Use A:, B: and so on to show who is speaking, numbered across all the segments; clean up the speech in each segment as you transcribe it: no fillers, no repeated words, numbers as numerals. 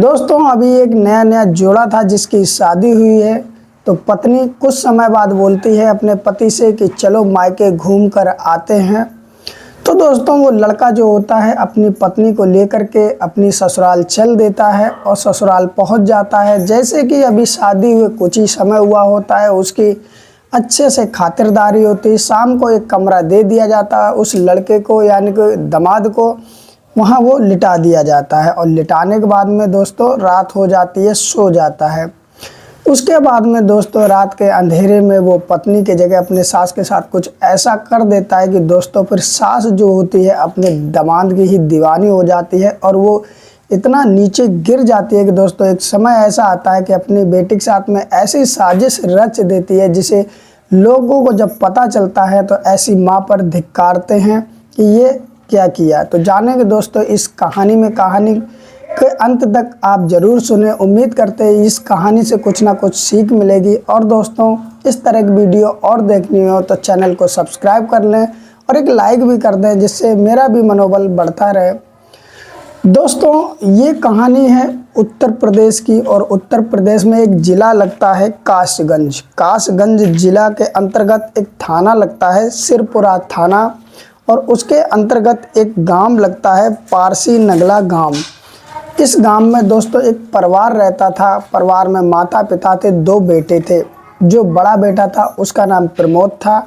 A: दोस्तों अभी एक नया जोड़ा था जिसकी शादी हुई है। तो पत्नी कुछ समय बाद बोलती है अपने पति से कि चलो मायके घूम कर आते हैं। तो दोस्तों वो लड़का जो होता है अपनी पत्नी को लेकर के अपनी ससुराल चल देता है और ससुराल पहुंच जाता है। जैसे कि अभी शादी हुए कुछ ही समय हुआ होता है, उसकी अच्छे से खातिरदारी होती है। शाम को एक कमरा दे दिया जाता है उस लड़के को, यानी कि दामाद को। वहाँ वो लिटा दिया जाता है और लिटाने के बाद में दोस्तों रात हो जाती है, सो जाता है। उसके बाद में दोस्तों रात के अंधेरे में वो पत्नी के जगह अपने सास के साथ कुछ ऐसा कर देता है कि दोस्तों फिर सास जो होती है अपने दामाद की ही दीवानी हो जाती है और वो इतना नीचे गिर जाती है कि दोस्तों एक समय ऐसा आता है कि अपनी बेटी के साथ में ऐसी साजिश रच देती है जिसे लोगों को जब पता चलता है तो ऐसी माँ पर धिक्कारते हैं कि ये क्या किया। तो जानेंगे दोस्तों इस कहानी के अंत तक आप ज़रूर सुने। उम्मीद करते हैं इस कहानी से कुछ ना कुछ सीख मिलेगी। और दोस्तों इस तरह की वीडियो और देखनी हो तो चैनल को सब्सक्राइब कर लें और एक लाइक भी कर दें, जिससे मेरा भी मनोबल बढ़ता रहे। दोस्तों ये कहानी है उत्तर प्रदेश की, और उत्तर प्रदेश में एक ज़िला लगता है कासगंज। कासगंज ज़िला के अंतर्गत एक थाना लगता है सिरपुरा थाना, और उसके अंतर्गत एक गांव लगता है पारसी नगला गांव। इस गांव में दोस्तों एक परिवार रहता था। परिवार में माता पिता थे, 2 बेटे थे। जो बड़ा बेटा था उसका नाम प्रमोद था।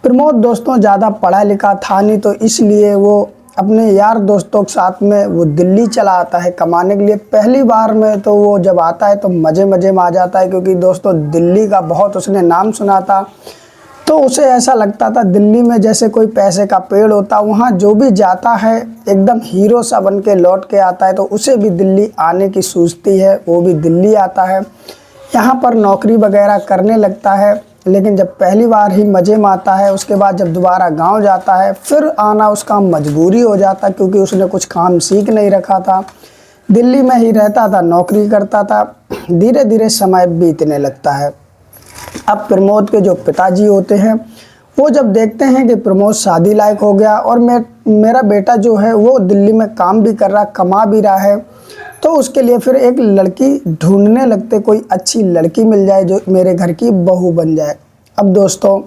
A: प्रमोद दोस्तों ज़्यादा पढ़ा लिखा था नहीं, तो इसलिए वो अपने यार दोस्तों के साथ में वो दिल्ली चला आता है कमाने के लिए। पहली बार में तो वो जब आता है तो मज़े में आ जाता है, क्योंकि दोस्तों दिल्ली का बहुत उसने नाम सुना था। तो उसे ऐसा लगता था दिल्ली में जैसे कोई पैसे का पेड़ होता, वहाँ जो भी जाता है एकदम हीरो सा बन के लौट के आता है। तो उसे भी दिल्ली आने की सूझती है, वो भी दिल्ली आता है, यहाँ पर नौकरी वगैरह करने लगता है। लेकिन जब पहली बार ही मज़े में आता है, उसके बाद जब दोबारा गांव जाता है फिर आना उसका मजबूरी हो जाता, क्योंकि उसने कुछ काम सीख नहीं रखा था। दिल्ली में ही रहता था, नौकरी करता था। धीरे धीरे समय बीतने लगता है। अब प्रमोद के जो पिताजी होते हैं वो जब देखते हैं कि प्रमोद शादी लायक हो गया और मेरा बेटा जो है वो दिल्ली में काम भी कर रहा, कमा भी रहा है, तो उसके लिए फिर एक लड़की ढूंढने लगते, कोई अच्छी लड़की मिल जाए जो मेरे घर की बहू बन जाए। अब दोस्तों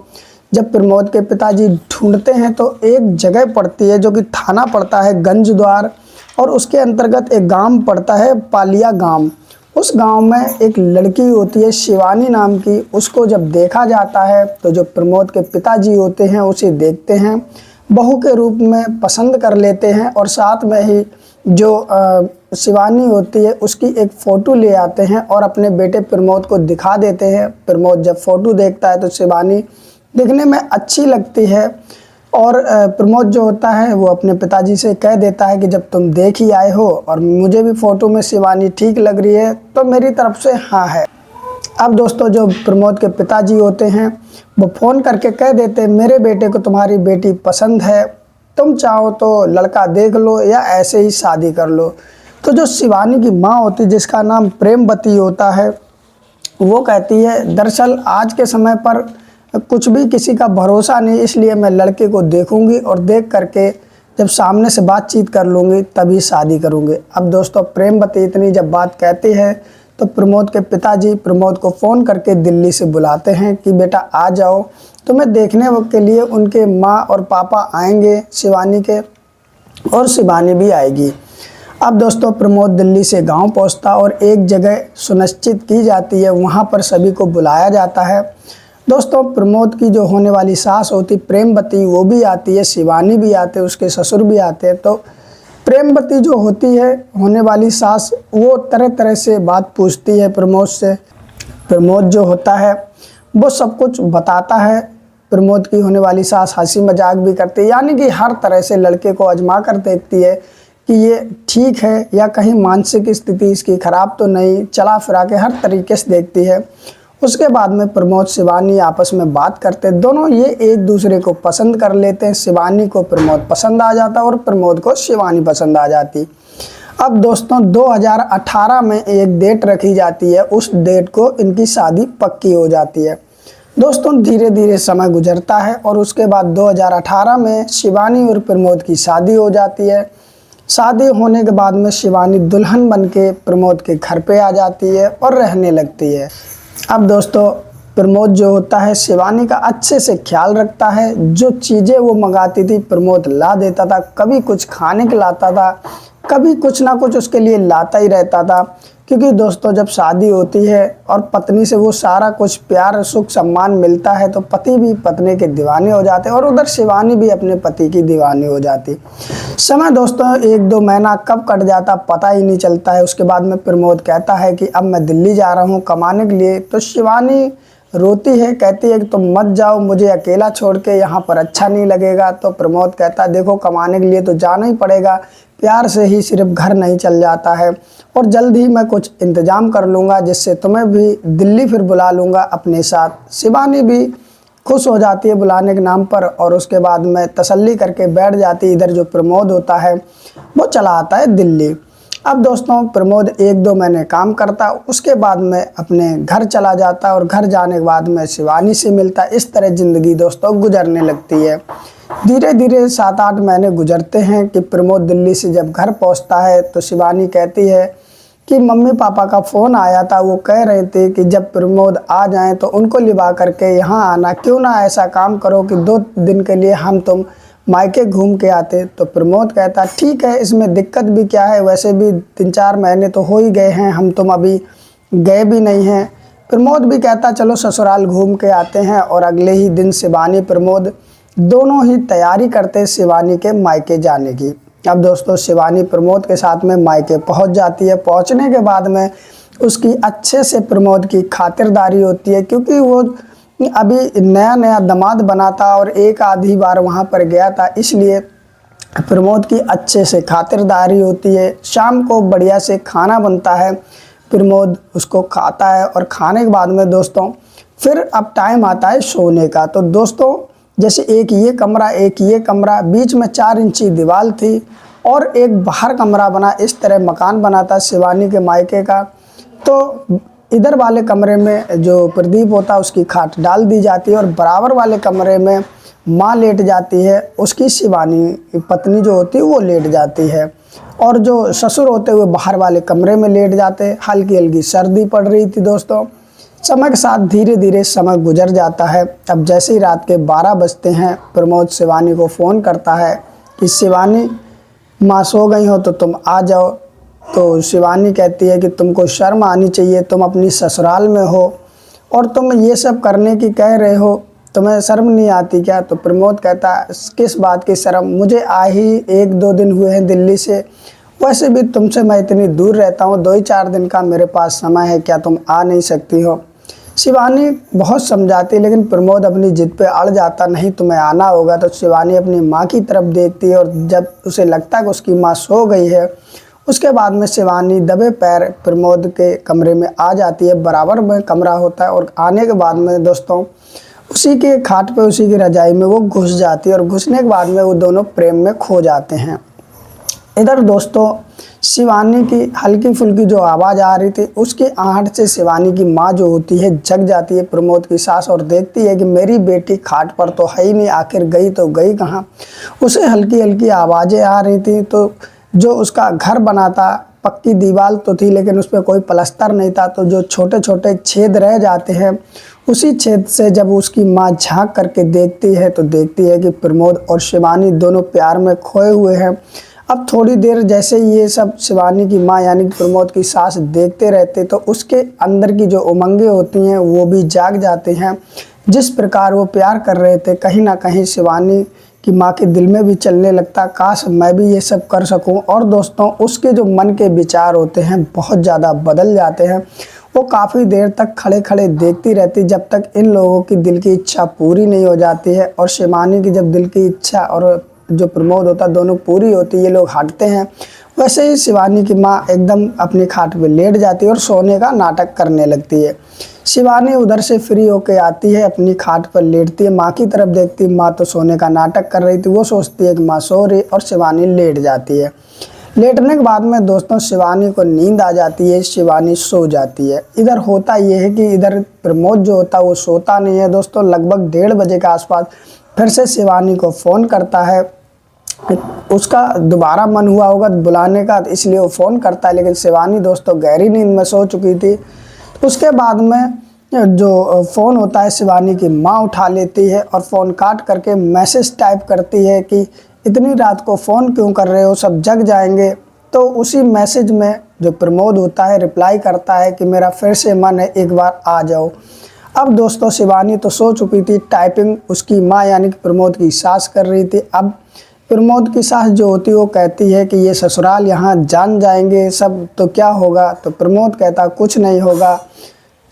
A: जब प्रमोद के पिताजी ढूंढते हैं तो एक जगह पड़ती है जो कि थाना पड़ता है गंज द्वार, और उसके अंतर्गत एक गाँव पड़ता है पालिया गाँव। उस गांव में एक लड़की होती है शिवानी नाम की। उसको जब देखा जाता है तो जो प्रमोद के पिताजी होते हैं उसे देखते हैं, बहू के रूप में पसंद कर लेते हैं, और साथ में ही जो शिवानी होती है उसकी एक फ़ोटो ले आते हैं और अपने बेटे प्रमोद को दिखा देते हैं। प्रमोद जब फ़ोटो देखता है तो शिवानी दिखने में अच्छी लगती है, और प्रमोद जो होता है वो अपने पिताजी से कह देता है कि जब तुम देख ही आए हो और मुझे भी फ़ोटो में शिवानी ठीक लग रही है तो मेरी तरफ से हाँ है। अब दोस्तों जो प्रमोद के पिताजी होते हैं वो फ़ोन करके कह देते हैं मेरे बेटे को तुम्हारी बेटी पसंद है, तुम चाहो तो लड़का देख लो या ऐसे ही शादी कर लो। तो जो शिवानी की माँ होती है जिसका नाम प्रेमवती होता है, वो कहती है दरअसल आज के समय पर कुछ भी किसी का भरोसा नहीं, इसलिए मैं लड़के को देखूंगी और देख करके जब सामने से बातचीत कर लूँगी तभी शादी करूँगी। अब दोस्तों प्रेमवती इतनी जब बात कहती है तो प्रमोद के पिताजी प्रमोद को फ़ोन करके दिल्ली से बुलाते हैं कि बेटा आ जाओ, तुम्हें देखने के लिए उनके माँ और पापा आएंगे शिवानी के, और शिवानी भी आएगी। अब दोस्तों प्रमोद दिल्ली से गाँव पहुँचता और एक जगह सुनिश्चित की जाती है, वहाँ पर सभी को बुलाया जाता है। दोस्तों प्रमोद की जो होने वाली सास होती प्रेमवती वो भी आती है, शिवानी भी आते हैं, उसके ससुर भी आते हैं। तो प्रेमवती जो होती है होने वाली सास वो तरह तरह से बात पूछती है प्रमोद से। प्रमोद जो होता है वो सब कुछ बताता है। प्रमोद की होने वाली सास हंसी मजाक भी करती है, यानी कि हर तरह से लड़के को आजमा कर देखती है कि ये ठीक है या कहीं मानसिक स्थिति इसकी ख़राब तो नहीं, चला फिरा के हर तरीके से देखती है। उसके बाद में प्रमोद शिवानी आपस में बात करते हैं, दोनों ये एक दूसरे को पसंद कर लेते हैं। शिवानी को प्रमोद पसंद आ जाता और प्रमोद को शिवानी पसंद आ जाती। अब दोस्तों 2018 में एक डेट रखी जाती है, उस डेट को इनकी शादी पक्की हो जाती है। दोस्तों धीरे धीरे समय गुजरता है और उसके बाद 2018 में शिवानी और प्रमोद की शादी हो जाती है। शादी होने के बाद में शिवानी दुल्हन बन के प्रमोद के घर पे आ जाती है और रहने लगती है। अब दोस्तों प्रमोद जो होता है शिवानी का अच्छे से ख्याल रखता है। जो चीज़ें वो मंगाती थी प्रमोद ला देता था, कभी कुछ खाने के लाता था, कभी कुछ ना कुछ उसके लिए लाता ही रहता था। क्योंकि दोस्तों जब शादी होती है और पत्नी से वो सारा कुछ प्यार सुख सम्मान मिलता है तो पति भी पत्नी के दीवाने हो जाते हैं और उधर शिवानी भी अपने पति की दीवानी हो जाती। समय दोस्तों 1-2 महीना कब कट जाता पता ही नहीं चलता है। उसके बाद में प्रमोद कहता है कि अब मैं दिल्ली जा रहा हूँ कमाने के लिए। तो शिवानी रोती है, कहती है कि तुम मत जाओ, मुझे अकेला छोड़ के यहाँ पर अच्छा नहीं लगेगा। तो प्रमोद कहता है देखो कमाने के लिए तो जाना ही पड़ेगा, प्यार से ही सिर्फ घर नहीं चल जाता है, और जल्द ही मैं कुछ इंतज़ाम कर लूँगा जिससे तुम्हें भी दिल्ली फिर बुला लूँगा अपने साथ। शिवानी भी खुश हो जाती है बुलाने के नाम पर और उसके बाद में तसल्ली करके बैठ जाती है। इधर जो प्रमोद होता है वो चला आता है दिल्ली। अब दोस्तों प्रमोद 1-2 महीने काम करता, उसके बाद में अपने घर चला जाता और घर जाने के बाद में शिवानी से मिलता। इस तरह ज़िंदगी दोस्तों गुजरने लगती है। धीरे धीरे 7-8 महीने गुजरते हैं कि प्रमोद दिल्ली से जब घर पहुंचता है तो शिवानी कहती है कि मम्मी पापा का फ़ोन आया था, वो कह रहे थे कि जब प्रमोद आ जाएं तो उनको लिवा करके यहाँ आना, क्यों ना ऐसा काम करो कि 2 दिन के लिए हम तुम मायके घूम के आते। तो प्रमोद कहता ठीक है, इसमें दिक्कत भी क्या है, वैसे भी 3-4 महीने तो हो ही गए हैं, हम तुम अभी गए भी नहीं हैं। प्रमोद भी कहता चलो ससुराल घूम के आते हैं। और अगले ही दिन शिवानी प्रमोद दोनों ही तैयारी करते शिवानी के मायके जाने की। अब दोस्तों शिवानी प्रमोद के साथ में मायके पहुंच जाती है। पहुंचने के बाद में उसकी अच्छे से प्रमोद की खातिरदारी होती है, क्योंकि वो अभी नया नया दामाद बना था और एक आधी बार वहां पर गया था, इसलिए प्रमोद की अच्छे से खातिरदारी होती है। शाम को बढ़िया से खाना बनता है, प्रमोद उसको खाता है और खाने के बाद में दोस्तों फिर अब टाइम आता है सोने का। तो दोस्तों जैसे एक ये कमरा एक ये कमरा, बीच में 4 इंची दीवार थी और एक बाहर कमरा बना, इस तरह मकान बना था शिवानी के मायके का। तो इधर वाले कमरे में जो प्रदीप होता है उसकी खाट डाल दी जाती है और बराबर वाले कमरे में माँ लेट जाती है, उसकी शिवानी पत्नी जो होती है वो लेट जाती है, और जो ससुर होते हुए बाहर वाले कमरे में लेट जाते। हल्की हल्की सर्दी पड़ रही थी दोस्तों। समय के साथ धीरे धीरे समय गुजर जाता है। अब जैसे ही रात के 12 बजते हैं प्रमोद शिवानी को फ़ोन करता है कि शिवानी माँ सो गई हो तो तुम आ जाओ। तो शिवानी कहती है कि तुमको शर्म आनी चाहिए, तुम अपनी ससुराल में हो और तुम ये सब करने की कह रहे हो, तुम्हें शर्म नहीं आती क्या? तो प्रमोद कहता है किस बात की शर्म, मुझे आ ही 1-2 दिन हुए हैं दिल्ली से, वैसे भी तुमसे मैं इतनी दूर रहता हूँ, 2-4 दिन का मेरे पास समय है, क्या तुम आ नहीं सकती हो? शिवानी बहुत समझाती लेकिन प्रमोद अपनी जिद पे अड़ जाता, नहीं तुम्हें आना होगा। तो शिवानी अपनी माँ की तरफ देखती है और जब उसे लगता है कि उसकी माँ सो गई है, उसके बाद में शिवानी दबे पैर प्रमोद के कमरे में आ जाती है। बराबर में कमरा होता है और आने के बाद में दोस्तों उसी के खाट पे उसी की रजाई में वो घुस जाती है और घुसने के बाद में वो दोनों प्रेम में खो जाते हैं। इधर दोस्तों शिवानी की हल्की फुल्की जो आवाज़ आ रही थी उसकी आहट से शिवानी की माँ जो होती है जग जाती है, प्रमोद की सास, और देखती है कि मेरी बेटी खाट पर तो है ही नहीं, आखिर गई तो गई कहाँ। उसे हल्की हल्की आवाज़ें आ रही थी। तो जो उसका घर बना था पक्की दीवार तो थी लेकिन उस पर कोई प्लास्टर नहीं था, तो जो छोटे छोटे छेद रह जाते हैं उसी छेद से जब उसकी माँ झांक करके देखती है तो देखती है कि प्रमोद और शिवानी दोनों प्यार में खोए हुए हैं। अब थोड़ी देर जैसे ये सब शिवानी की माँ यानी कि प्रमोद की सास देखते रहते तो उसके अंदर की जो उमंगें होती हैं वो भी जाग जाते हैं। जिस प्रकार वो प्यार कर रहे थे कहीं ना कहीं शिवानी कि माँ के दिल में भी चलने लगता, काश मैं भी ये सब कर सकूं। और दोस्तों उसके जो मन के विचार होते हैं बहुत ज़्यादा बदल जाते हैं। वो काफ़ी देर तक खड़े खड़े देखती रहती जब तक इन लोगों की दिल की इच्छा पूरी नहीं हो जाती है। और शिवानी की जब दिल की इच्छा और जो प्रमोद होता दोनों पूरी होती, ये लोग हटते हैं, वैसे ही शिवानी की माँ एकदम अपनी खाट पे लेट जाती है और सोने का नाटक करने लगती है। शिवानी उधर से फ्री होके आती है, अपनी खाट पर लेटती है, माँ की तरफ देखती है, माँ तो सोने का नाटक कर रही थी। वो सोचती है कि माँ सो रही और शिवानी लेट जाती है। लेटने के बाद में दोस्तों शिवानी को नींद आ जाती है, शिवानी सो जाती है। इधर होता ये है कि इधर प्रमोद जो होता है वो सोता नहीं है दोस्तों। लगभग 1:30 बजे के आसपास फिर से शिवानी को फ़ोन करता है उसका दोबारा मन हुआ होगा बुलाने का, इसलिए वो फ़ोन करता है। लेकिन शिवानी दोस्तों गहरी नींद में सो चुकी थी। उसके बाद में जो फ़ोन होता है शिवानी की माँ उठा लेती है और फ़ोन काट करके मैसेज टाइप करती है कि इतनी रात को फ़ोन क्यों कर रहे हो, सब जग जाएंगे। तो उसी मैसेज में जो प्रमोद होता है रिप्लाई करता है कि मेरा फिर से मन है, एक बार आ जाओ। अब दोस्तों शिवानी तो सो चुकी थी, टाइपिंग उसकी माँ यानी कि प्रमोद की सास कर रही थी। अब प्रमोद की सास जो होती है वो कहती है कि ये ससुराल यहाँ जान जाएंगे सब तो क्या होगा। तो प्रमोद कहता कुछ नहीं होगा,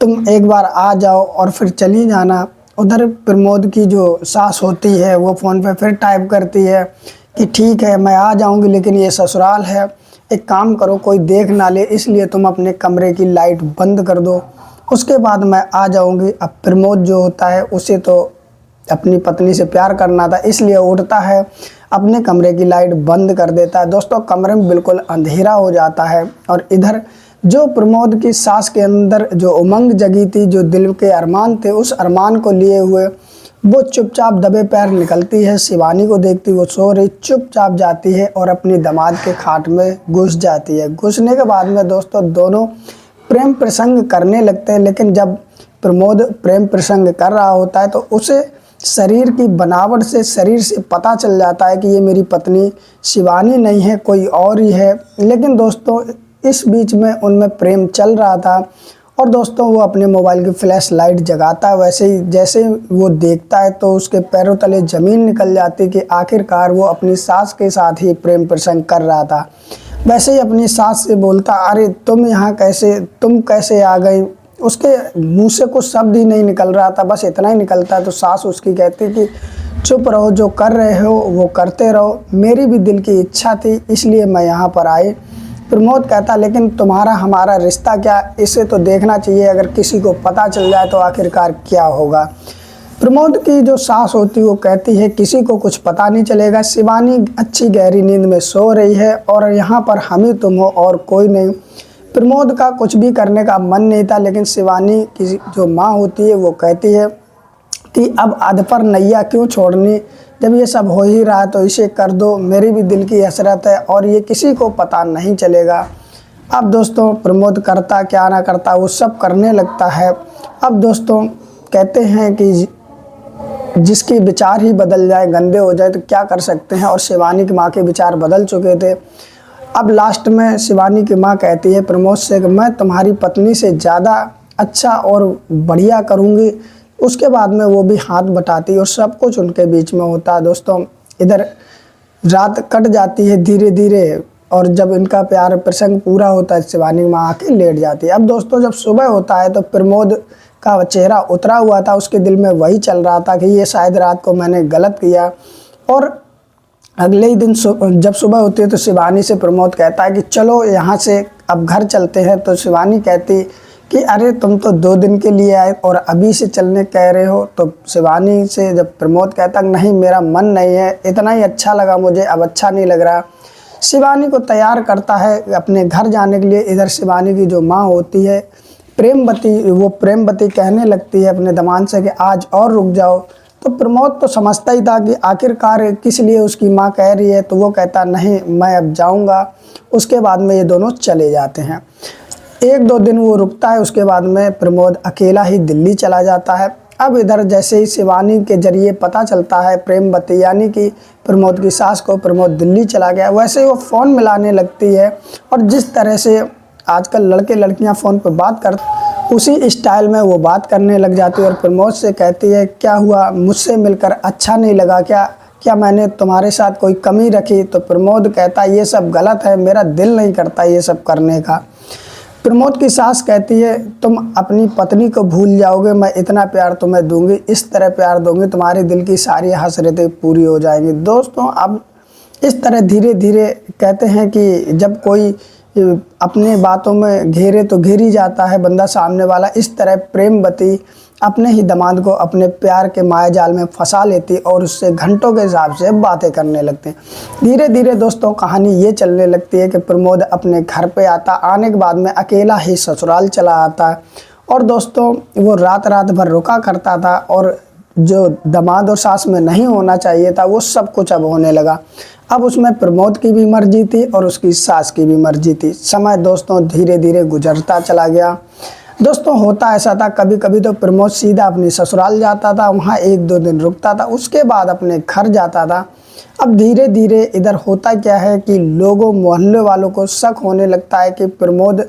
A: तुम एक बार आ जाओ और फिर चली जाना। उधर प्रमोद की जो सास होती है वो फ़ोन पे फिर टाइप करती है कि ठीक है मैं आ जाऊंगी, लेकिन ये ससुराल है, एक काम करो कोई देख ना ले, इसलिए तुम अपने कमरे की लाइट बंद कर दो, उसके बाद मैं आ जाऊंगी। अब प्रमोद जो होता है उसे तो अपनी पत्नी से प्यार करना था, इसलिए उठता है, अपने कमरे की लाइट बंद कर देता है। दोस्तों कमरे में बिल्कुल अंधेरा हो जाता है और इधर जो प्रमोद की सास के अंदर जो उमंग जगी थी, जो दिल के अरमान थे, उस अरमान को लिए हुए वो चुपचाप दबे पैर निकलती है। शिवानी को देखती वो सो रही, चुपचाप जाती है और अपनी दामाद के खाट में घुस जाती है। घुसने के बाद में दोस्तों दोनों प्रेम प्रसंग करने लगते हैं। लेकिन जब प्रमोद प्रेम प्रसंग कर रहा होता है तो उसे शरीर की बनावट से, शरीर से पता चल जाता है कि ये मेरी पत्नी शिवानी नहीं है, कोई और ही है। लेकिन दोस्तों इस बीच में उनमें प्रेम चल रहा था और दोस्तों वो अपने मोबाइल की फ्लैश लाइट जगाता है। वैसे ही जैसे वो देखता है तो उसके पैरों तले ज़मीन निकल जाती कि आखिरकार वो अपनी सास के साथ ही प्रेम प्रसंग कर रहा था। वैसे ही अपनी सास से बोलता, अरे तुम यहाँ कैसे, तुम कैसे आ गई। उसके मुंह से कुछ शब्द ही नहीं निकल रहा था, बस इतना ही निकलता है। तो सास उसकी कहती कि चुप रहो, जो कर रहे हो वो करते रहो, मेरी भी दिल की इच्छा थी इसलिए मैं यहाँ पर आई। प्रमोद कहता लेकिन तुम्हारा हमारा रिश्ता क्या, इसे तो देखना चाहिए, अगर किसी को पता चल जाए तो आखिरकार क्या होगा। प्रमोद की जो सास होती है वो कहती है किसी को कुछ पता नहीं चलेगा, शिवानी अच्छी गहरी नींद में सो रही है और यहाँ पर हम ही तुम हो और कोई नहीं। प्रमोद का कुछ भी करने का मन नहीं था, लेकिन शिवानी की जो माँ होती है वो कहती है कि अब अध पर नैया क्यों छोड़नी, जब ये सब हो ही रहा है तो इसे कर दो, मेरी भी दिल की हसरत है और ये किसी को पता नहीं चलेगा। अब दोस्तों प्रमोद करता क्या ना करता वो सब करने लगता है। अब दोस्तों कहते हैं कि जिसके विचार ही बदल जाए, गंदे हो जाए तो क्या कर सकते हैं, और शिवानी की माँ के विचार बदल चुके थे। अब लास्ट में शिवानी की माँ कहती है प्रमोद से कि मैं तुम्हारी पत्नी से ज़्यादा अच्छा और बढ़िया करूँगी। उसके बाद में वो भी हाथ बटाती और सब कुछ उनके बीच में होता है। दोस्तों इधर रात कट जाती है धीरे धीरे और जब इनका प्यार प्रसंग पूरा होता है शिवानी की माँ आके लेट जाती है। अब दोस्तों जब सुबह होता है तो प्रमोद का चेहरा उतरा हुआ था, उसके दिल में वही चल रहा था कि ये शायद रात को मैंने गलत किया। और अगले ही दिन जब सुबह होती है तो शिवानी से प्रमोद कहता है कि चलो यहाँ से अब घर चलते हैं। तो शिवानी कहती कि अरे तुम तो 2 दिन के लिए आए और अभी से चलने कह रहे हो। तो शिवानी से जब प्रमोद कहता नहीं मेरा मन नहीं है, इतना ही अच्छा लगा मुझे, अब अच्छा नहीं लग रहा। शिवानी को तैयार करता है अपने घर जाने के लिए। इधर शिवानी की जो माँ होती है प्रेमवती, वो प्रेमवती कहने लगती है अपने दामाद से कि आज और रुक जाओ। तो प्रमोद तो समझता ही था कि आखिरकार किस लिए उसकी माँ कह रही है, तो वो कहता नहीं मैं अब जाऊँगा। उसके बाद में ये दोनों चले जाते हैं। 1-2 दिन वो रुकता है, उसके बाद में प्रमोद अकेला ही दिल्ली चला जाता है। अब इधर जैसे ही शिवानी के जरिए पता चलता है प्रेमवती यानी कि प्रमोद की सास को प्रमोद दिल्ली चला गया, वैसे ही वो फ़ोन मिलाने लगती है। और जिस तरह से आजकल लड़के लड़कियां फ़ोन पर बात करते उसी स्टाइल में वो बात करने लग जाती है और प्रमोद से कहती है क्या हुआ, मुझसे मिलकर अच्छा नहीं लगा क्या मैंने तुम्हारे साथ कोई कमी रखी। तो प्रमोद कहता ये सब गलत है, मेरा दिल नहीं करता ये सब करने का। प्रमोद की सास कहती है तुम अपनी पत्नी को भूल जाओगे, मैं इतना प्यार तुम्हें दूंगी, इस तरह प्यार दूंगी तुम्हारे दिल की सारी हसरतें पूरी हो जाएंगी। दोस्तों अब इस तरह धीरे धीरे कहते हैं कि जब कोई अपने बातों में घेरे तो घेरी जाता है बंदा सामने वाला। इस तरह प्रेमवती अपने ही दामाद को अपने प्यार के मायाजाल में फंसा लेती और उससे घंटों के हिसाब से बातें करने लगते हैं। धीरे धीरे दोस्तों कहानी ये चलने लगती है कि प्रमोद अपने घर पे आता, आने के बाद में अकेला ही ससुराल चला आता है। और दोस्तों वो रात भर रुका करता था और जो दामाद और सास में नहीं होना चाहिए था वो सब कुछ अब होने लगा। अब उसमें प्रमोद की भी मर्जी थी और उसकी सास की भी मर्जी थी। समय दोस्तों धीरे धीरे गुजरता चला गया। दोस्तों होता ऐसा था, कभी कभी तो प्रमोद सीधा अपनी ससुराल जाता था, वहाँ 1-2 दिन रुकता था, उसके बाद अपने घर जाता था। अब धीरे धीरे इधर होता क्या है कि लोगों मोहल्ले वालों को शक होने लगता है कि प्रमोद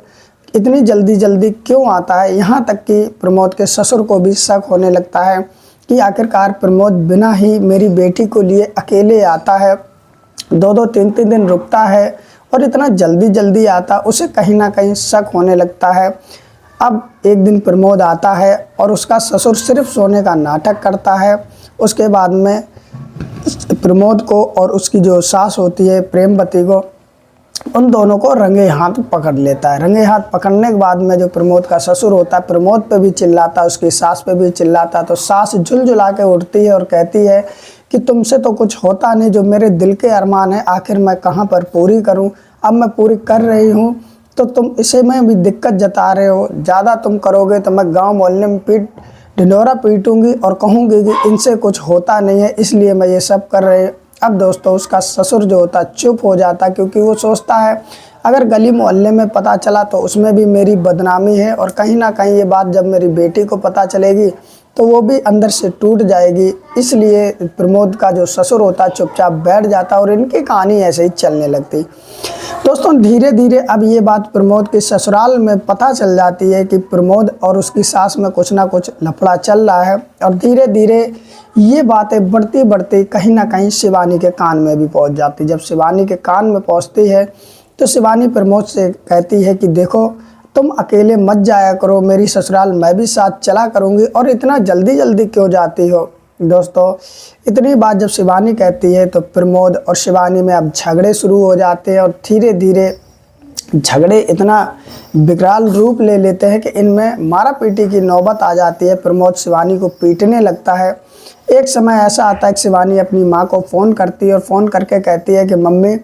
A: इतनी जल्दी जल्दी क्यों आता है। यहाँ तक कि प्रमोद के ससुर को भी शक होने लगता है कि आखिरकार प्रमोद बिना ही मेरी बेटी को लिए अकेले आता है, 2-2 3-3 दिन रुकता है और इतना जल्दी जल्दी आता, उसे कहीं ना कहीं शक होने लगता है। अब एक दिन प्रमोद आता है और उसका ससुर सिर्फ सोने का नाटक करता है। उसके बाद में प्रमोद को और उसकी जो सास होती है प्रेमवती को, उन दोनों को रंगे हाथ पकड़ लेता है। रंगे हाथ पकड़ने के बाद में जो प्रमोद का ससुर होता है प्रमोद पे भी चिल्लाता है, उसकी सास पे भी चिल्लाता है। तो सास झुलझुला के उठती है और कहती है कि तुमसे तो कुछ होता नहीं, जो मेरे दिल के अरमान है आखिर मैं कहाँ पर पूरी करूँ। अब मैं पूरी कर रही हूँ तो तुम इसे में भी दिक्कत जता रहे हो। ज़्यादा तुम करोगे तो मैं गाँव मोहल्ले में ढिंढोरा पीटूंगी और कहूँगी कि इनसे कुछ होता नहीं है, इसलिए मैं ये सब कर रही हूँ। अब दोस्तों उसका ससुर जो होता चुप हो जाता, क्योंकि वो सोचता है अगर गली मोहल्ले में पता चला तो उसमें भी मेरी बदनामी है और कहीं ना कहीं ये बात जब मेरी बेटी को पता चलेगी तो वो भी अंदर से टूट जाएगी। इसलिए प्रमोद का जो ससुर होता चुपचाप बैठ जाता और इनकी कहानी ऐसे ही चलने लगती। दोस्तों धीरे धीरे अब ये बात प्रमोद के ससुराल में पता चल जाती है कि प्रमोद और उसकी सास में कुछ ना कुछ लफड़ा चल रहा है और धीरे धीरे ये बातें बढ़ती बढ़ती कहीं ना कहीं शिवानी के कान में भी पहुंच जाती। जब शिवानी के कान में पहुंचती है तो शिवानी प्रमोद से कहती है कि देखो तुम अकेले मत जाया करो, मेरी ससुराल मैं भी साथ चला करूँगी, और इतना जल्दी जल्दी क्यों जाती हो। दोस्तों इतनी बात जब शिवानी कहती है तो प्रमोद और शिवानी में अब झगड़े शुरू हो जाते हैं और धीरे धीरे झगड़े इतना विकराल रूप ले लेते हैं कि इनमें मारा पीटी की नौबत आ जाती है। प्रमोद शिवानी को पीटने लगता है। एक समय ऐसा आता है कि शिवानी अपनी माँ को फ़ोन करती है और फ़ोन करके कहती है कि मम्मी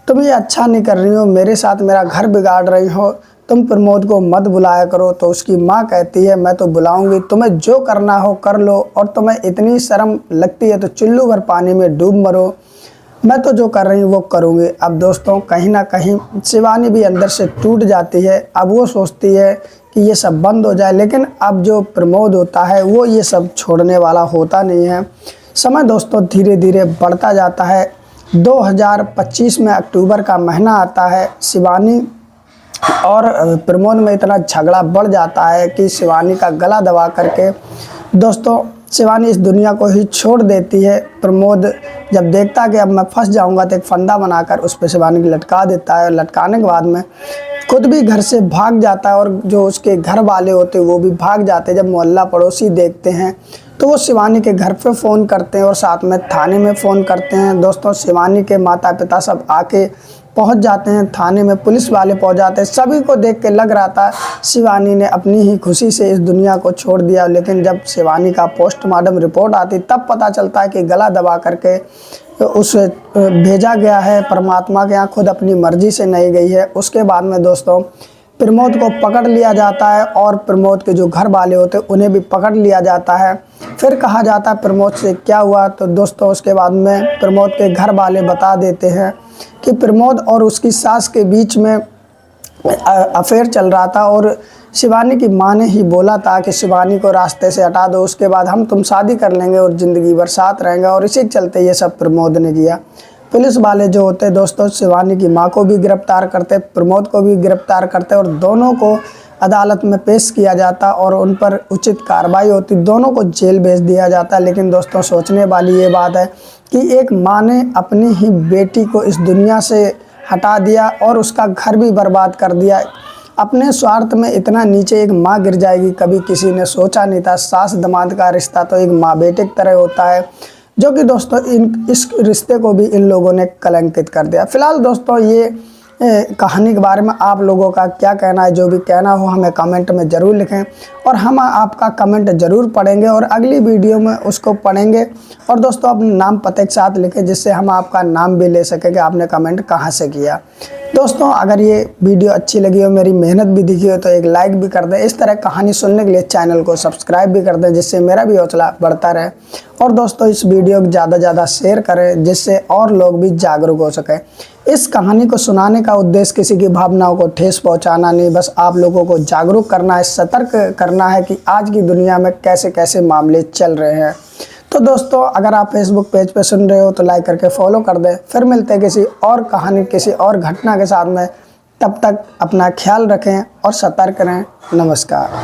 A: तुम ये अच्छा नहीं कर रही हो, मेरे साथ मेरा घर बिगाड़ रही हो, तुम प्रमोद को मत बुलाया करो। तो उसकी माँ कहती है मैं तो बुलाऊंगी, तुम्हें जो करना हो कर लो, और तुम्हें इतनी शर्म लगती है तो चुल्लू भर पानी में डूब मरो, मैं तो जो कर रही हूँ वो करूँगी। अब दोस्तों कहीं ना कहीं शिवानी भी अंदर से टूट जाती है। अब वो सोचती है कि ये सब बंद हो जाए, लेकिन अब जो प्रमोद होता है वो ये सब छोड़ने वाला होता नहीं है। समय दोस्तों धीरे धीरे बढ़ता जाता है। 2025 में अक्टूबर का महीना आता है। शिवानी और प्रमोद में इतना झगड़ा बढ़ जाता है कि शिवानी का गला दबा करके दोस्तों शिवानी इस दुनिया को ही छोड़ देती है। प्रमोद जब देखता है कि अब मैं फंस जाऊंगा तो एक फंदा बनाकर उस पर शिवानी को लटका देता है और लटकाने के बाद में खुद भी घर से भाग जाता है और जो उसके घर वाले होते हैं वो भी भाग जाते हैं। जब मोहल्ला पड़ोसी देखते हैं तो वो शिवानी के घर पे फ़ोन करते हैं और साथ में थाने में फ़ोन करते हैं। दोस्तों शिवानी के माता पिता सब आके पहुंच जाते हैं, थाने में पुलिस वाले पहुंच जाते हैं। सभी को देख के लग रहा था शिवानी ने अपनी ही खुशी से इस दुनिया को छोड़ दिया, लेकिन जब शिवानी का पोस्टमार्टम रिपोर्ट आती तब पता चलता है कि गला दबा करके उसे भेजा गया है परमात्मा के यहाँ, खुद अपनी मर्जी से नहीं गई है। उसके बाद में दोस्तों प्रमोद को पकड़ लिया जाता है और प्रमोद के जो घर वाले होते हैं उन्हें भी पकड़ लिया जाता है। फिर कहा जाता है प्रमोद से क्या हुआ, तो दोस्तों उसके बाद में प्रमोद के घर वाले बता देते हैं कि प्रमोद और उसकी सास के बीच में अफेयर चल रहा था और शिवानी की माँ ने ही बोला था कि शिवानी को रास्ते से हटा दो, उसके बाद हम तुम शादी कर लेंगे और ज़िंदगी भर साथ रहेंगे, और इसी के चलते ये सब प्रमोद ने किया। पुलिस वाले जो होते दोस्तों शिवानी की माँ को भी गिरफ्तार करते, प्रमोद को भी गिरफ्तार करते और दोनों को अदालत में पेश किया जाता और उन पर उचित कार्रवाई होती, दोनों को जेल भेज दिया जाता। लेकिन दोस्तों सोचने वाली ये बात है कि एक माँ ने अपनी ही बेटी को इस दुनिया से हटा दिया और उसका घर भी बर्बाद कर दिया। अपने स्वार्थ में इतना नीचे एक माँ गिर जाएगी कभी किसी ने सोचा नहीं था। सास दामाद का रिश्ता तो एक माँ बेटे की तरह होता है, जो कि दोस्तों इस रिश्ते को भी इन लोगों ने कलंकित कर दिया। फिलहाल दोस्तों ये कहानी के बारे में आप लोगों का क्या कहना है, जो भी कहना हो हमें कमेंट में ज़रूर लिखें और हम आपका कमेंट ज़रूर पढ़ेंगे और अगली वीडियो में उसको पढ़ेंगे। और दोस्तों अपने नाम पते के साथ लिखें जिससे हम आपका नाम भी ले सकें कि आपने कमेंट कहाँ से किया। दोस्तों अगर ये वीडियो अच्छी लगी हो, मेरी मेहनत भी दिखी हो, तो एक लाइक भी कर दें। इस तरह कहानी सुनने के लिए चैनल को सब्सक्राइब भी कर दें, जिससे मेरा भी हौसला बढ़ता रहे। और दोस्तों इस वीडियो को ज़्यादा से ज़्यादा शेयर करें, जिससे और लोग भी जागरूक हो सकें। इस कहानी को सुनाने का उद्देश्य किसी की भावनाओं को ठेस पहुंचाना नहीं, बस आप लोगों को जागरूक करना है, सतर्क करना है कि आज की दुनिया में कैसे कैसे मामले चल रहे हैं। तो दोस्तों अगर आप फेसबुक पेज पे सुन रहे हो तो लाइक करके फॉलो कर दें। फिर मिलते हैं किसी और कहानी, किसी और घटना के साथ में। तब तक अपना ख्याल रखें और सतर्क रहें। नमस्कार।